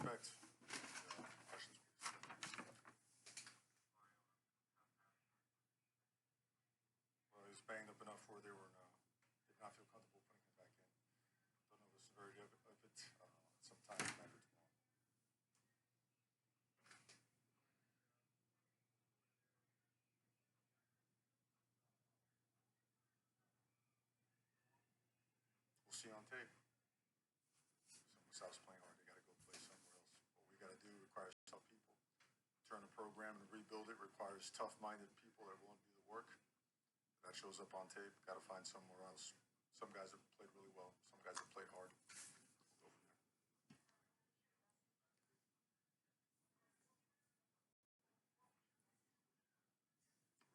respect. Questions, please. Well, he was banged up enough where they were did not feel comfortable putting him back in. Don't know the severity of it. Sometime after tomorrow. We'll see on tape. Someone stops playing hard, they got to go play somewhere else. What we got to do requires tough people. Turn a program and rebuild it requires tough-minded people that are willing to do the work. That shows up on tape. Got to find somewhere else. Some guys have played really well. Some guys have played hard. We'll go from there.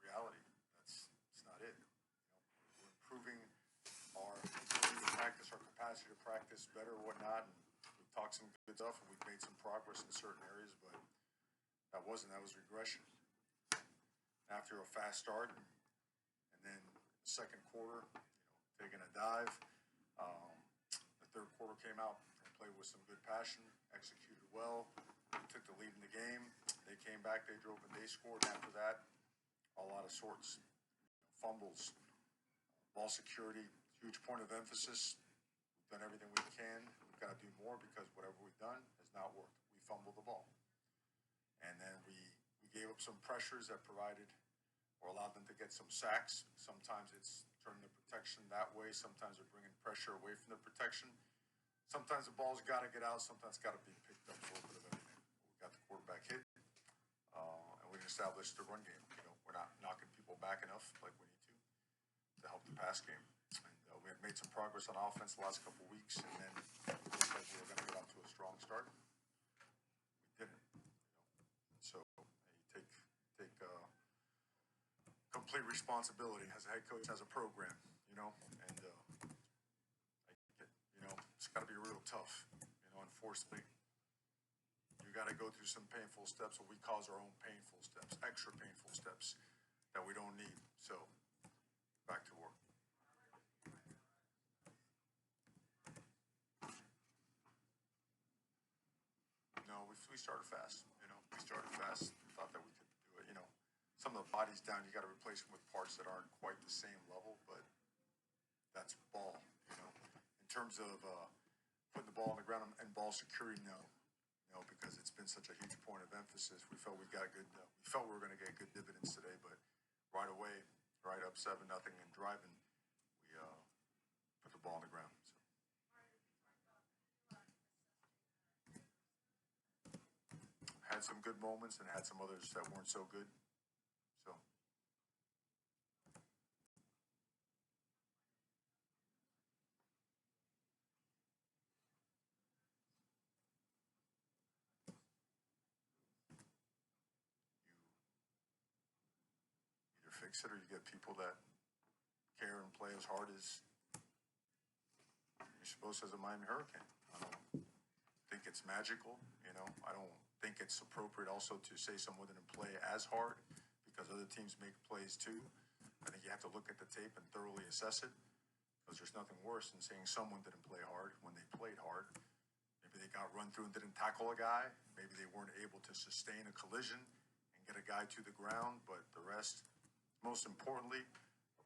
Reality. That's not it. We're improving our ability to practice, our capacity to practice better, whatnot. And we've talked some good stuff, and we've made some progress in certain areas, but that wasn't. That was regression. After a fast start, and then the second quarter, taking a dive. Um, the third quarter came out and played with some good passion, executed well, took the lead in the game. They came back, they drove, and they scored. And after that, a lot of sorts, fumbles, ball security, huge point of emphasis. We've done everything we can. We've got to do more because whatever we've done has not worked. We fumbled the ball. And then we gave up some pressures that provided or allowed them to get some sacks. Sometimes it's turning the protection that way. Sometimes they're bringing pressure away from the protection. Sometimes the ball's got to get out. Sometimes it's got to be picked up. A little bit of everything. We got the quarterback hit, and we established the run game. We're not knocking people back enough like we need to help the pass game. And we had made some progress on offense the last couple of weeks, and then it looked like we were going to get off to a strong start. We didn't. So you take complete responsibility as a head coach, as a program, and it's got to be real tough. Unfortunately, you got to go through some painful steps, or we cause our own painful steps, extra painful steps that we don't need. So, back to work. No, we started fast. We started fast. Thought that we could do it. Some of the bodies down, you got to replace them with parts that aren't quite the same level, but that's ball. In terms of putting the ball on the ground and ball security, no, because it's been such a huge point of emphasis. We felt we got good. We felt we were going to get good dividends today, but right away, right up 7-0 and driving, we put the ball on the ground. So. Had some good moments and had some others that weren't so good. So. You either fix it or you get people that care and play as hard as you're supposed to as a Miami Hurricane. I don't think it's magical. I don't think it's appropriate also to say someone didn't play as hard because other teams make plays too. I think you have to look at the tape and thoroughly assess it because there's nothing worse than saying someone didn't play hard when they played hard. Maybe they got run through and didn't tackle a guy. Maybe they weren't able to sustain a collision and get a guy to the ground. But the rest, most importantly,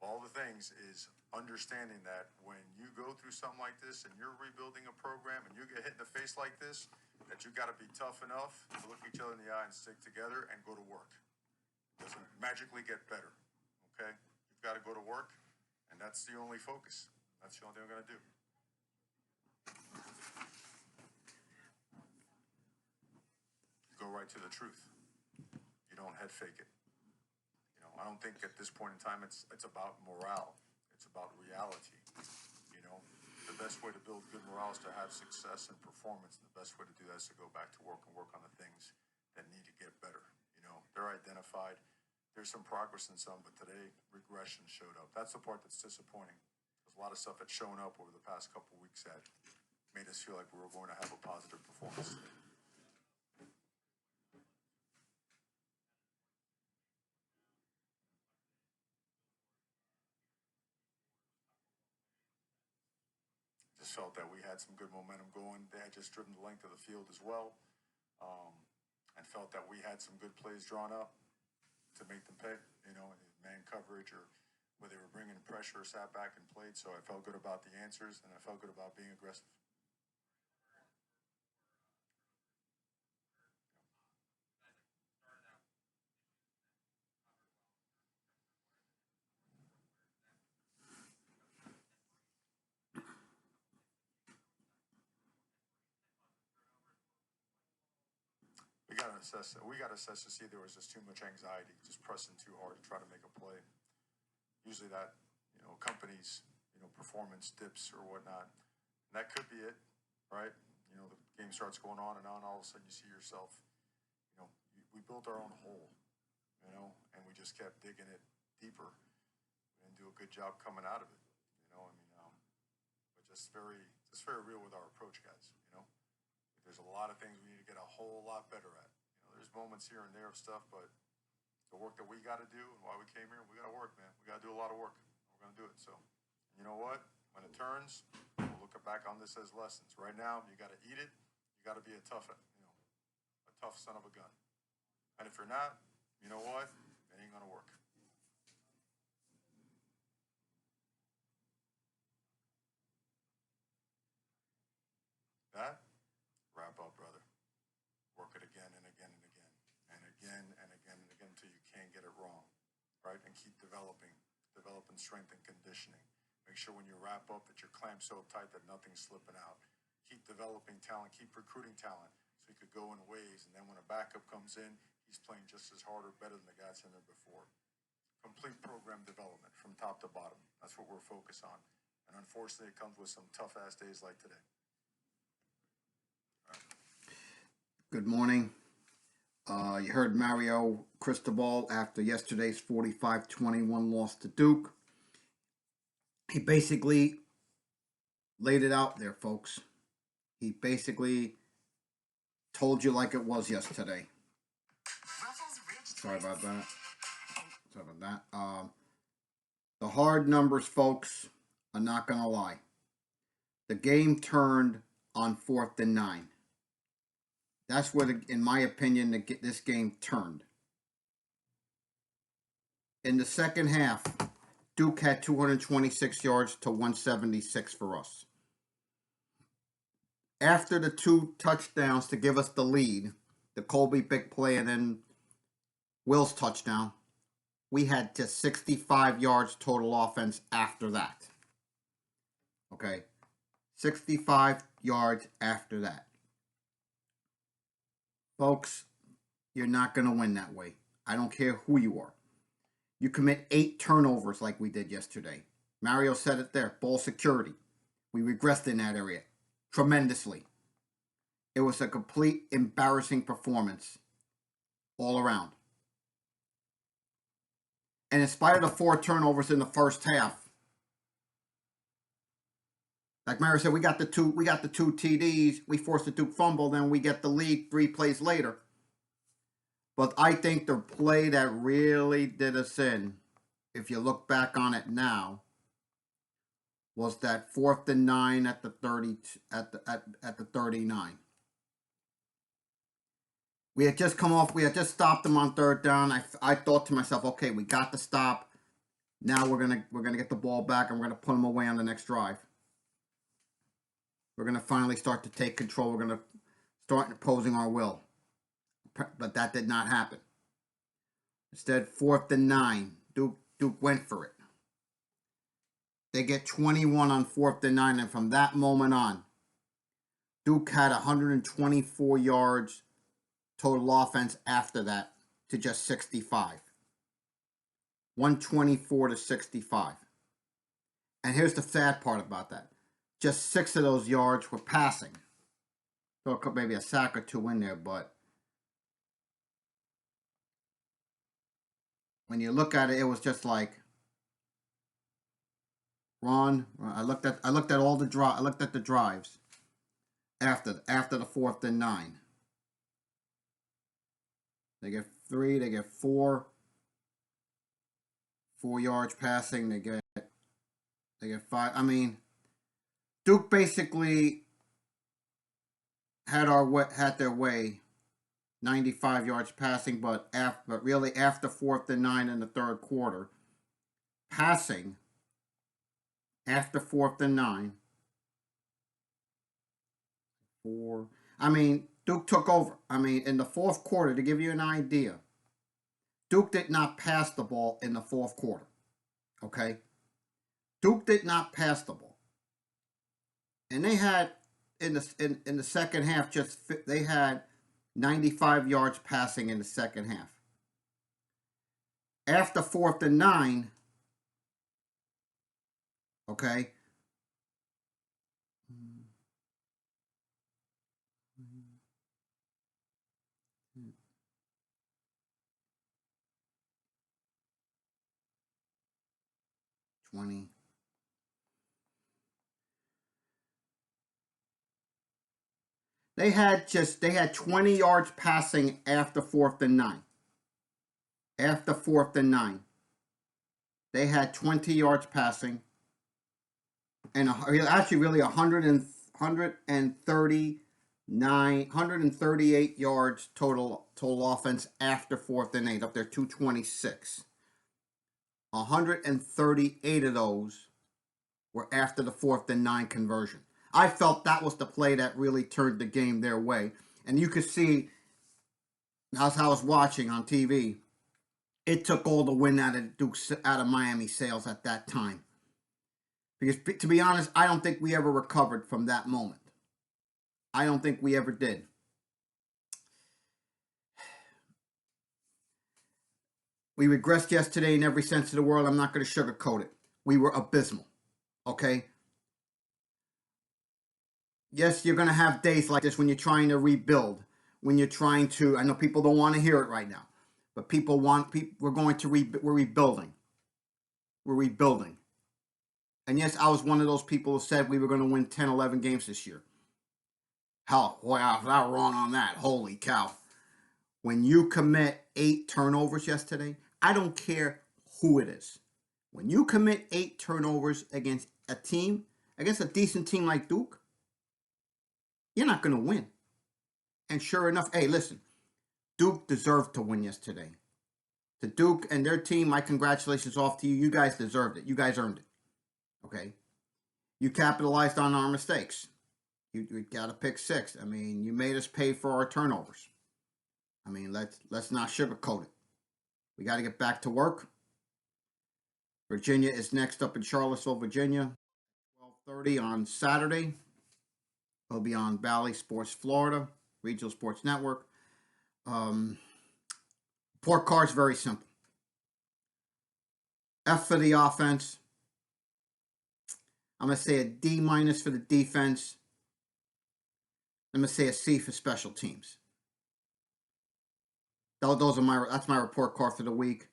of all the things is understanding that when you go through something like this and you're rebuilding a program and you get hit in the face like this, that you got to be tough enough to look each other in the eye and stick together and go to work. It doesn't magically get better, okay? You've got to go to work, and that's the only focus. That's the only thing we're going to do. You go right to the truth. You don't head fake it. I don't think at this point in time it's about morale. It's about reality. The best way to build good morale is to have success and performance. And the best way to do that is to go back to work and work on the things that need to get better. They're identified. There's some progress in some, but today regression showed up. That's the part that's disappointing. There's a lot of stuff that's shown up over the past couple of weeks that made us feel like we were going to have a positive performance today. Just felt that we had some good momentum going. They had just driven the length of the field as well. and felt that we had some good plays drawn up to make them pay, you know, in man coverage or where they were bringing pressure or sat back and played. So I felt good about the answers and I felt good about being aggressive. We got to assess that. We got to assess to see if there was just too much anxiety, just pressing too hard to try to make a play. Usually that, you know, accompanies, you know, performance dips or whatnot. And that could be it, right? You know, the game starts going on and on. All of a sudden you see yourself, you know, we built our own hole, you know, and we just kept digging it deeper and do a good job coming out of it. You know, I mean, but just very real with our approach, guys. You know, there's a lot of things we need to get a whole lot better at. You know, there's moments here and there of stuff, but the work that we got to do and why we came here, we got to work, man. We got to do a lot of work. We're going to do it. So, you know what? When it turns, we'll look back on this as lessons. Right now, you got to eat it. You got to be a tough, you know, a tough son of a gun. And if you're not, you know what? It ain't going to work. That wrap up, brother. Work it again and again and again and again and again and again until you can't get it wrong, right? And keep developing strength and conditioning. Make sure when you wrap up that you're clamped so tight that nothing's slipping out. Keep developing talent, keep recruiting talent so you could go in waves. And then when a backup comes in, he's playing just as hard or better than the guys in there before. Complete program development from top to bottom. That's what we're focused on. And unfortunately, it comes with some tough ass days like today. Good morning. You heard Mario Cristobal after yesterday's 45-21 loss to Duke. He basically laid it out there, folks. He basically told you like it was yesterday. Sorry about that. The hard numbers, folks, are not going to lie. The game turned on 4th and 9. That's where, in my opinion, this game turned. In the second half, Duke had 226 yards to 176 for us. After the 2 touchdowns to give us the lead, the Colby big play and then Will's touchdown, we had just 65 yards total offense after that. Okay? 65 yards after that. Folks, you're not going to win that way. I don't care who you are. You commit 8 turnovers like we did yesterday. Mario said it there. Ball security. We regressed in that area tremendously. It was a complete embarrassing performance all around. And in spite of the 4 turnovers in the first half, like Mario said, we got the two TDs. We forced the Duke fumble, then we get the lead 3 plays later. But I think the play that really did us in, if you look back on it now, was that 4th and 9 at the 30 at the 39. We had just come off. We had just stopped them on 3rd down. I thought to myself, okay, we got the stop. Now we're gonna get the ball back and we're gonna put them away on the next drive. We're gonna finally start to take control. We're gonna start imposing our will. But that did not happen. Instead, 4th and 9. Duke went for it. They get 21 on 4th and 9, and from that moment on, Duke had 124 yards total offense after that to just 65. 124 to 65. And here's the sad part about that. Just 6 of those yards were passing. So maybe a sack or 2 in there, but when you look at it, it was just like run. I looked at all the I looked at the drives after the 4th and 9. They get 3. They get 4. 4 yards passing. They get 5. I mean, Duke basically had their way 95 yards passing, but really after 4th and 9 in the third quarter, passing after 4th and 9. Duke took over. In the fourth quarter, to give you an idea, Duke did not pass the ball in the fourth quarter. Okay? Duke did not pass the ball. And they had, in the second half, they had 95 yards passing in the second half. After 4th and 9, okay, they had 20 yards passing after 4th and 9. After 4th and 9, they had 20 yards passing, and actually really 138 yards total offense after 4th and 8, up there 226. 138 of those were after the 4th and 9 conversion. I felt that was the play that really turned the game their way. And you could see, as I was watching on TV, it took all the wind out of Miami sails at that time. Because, to be honest, I don't think we ever recovered from that moment. I don't think we ever did. We regressed yesterday in every sense of the word. I'm not going to sugarcoat it. We were abysmal. Okay? Yes, you're going to have days like this when you're trying to rebuild. When you're trying to, I know people don't want to hear it right now, but we're rebuilding. We're rebuilding. And yes, I was one of those people who said we were going to win 10, 11 games this year. Hell, boy, I was not wrong on that. Holy cow. When you commit 8 turnovers yesterday, I don't care who it is. When you commit 8 turnovers against a decent team like Duke, you're not going to win. And sure enough, hey, listen, Duke deserved to win yesterday. To Duke and their team, my congratulations off to you. You guys deserved it. You guys earned it. Okay? You capitalized on our mistakes. You got a pick 6. You made us pay for our turnovers. Let's not sugarcoat it. We got to get back to work. Virginia is next up in Charlottesville, Virginia, 12:30 on Saturday. It'll be on Valley Sports Florida, Regional Sports Network. Report card's very simple. F for the offense. I'm going to say a D- for the defense. I'm going to say a C for special teams. That's my report card for the week.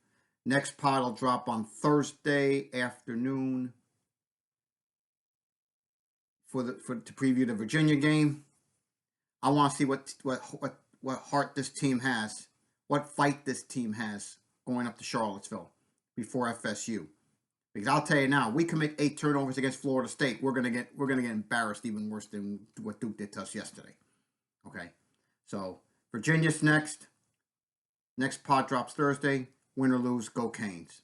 Next pod will drop on Thursday afternoon to preview the Virginia game. I want to see what heart this team has, what fight this team has going up to Charlottesville before FSU. Because I'll tell you now, we commit 8 turnovers against Florida State, we're gonna get embarrassed even worse than what Duke did to us yesterday. Okay, so Virginia's next. Next pod drops Thursday. Win or lose, go Canes.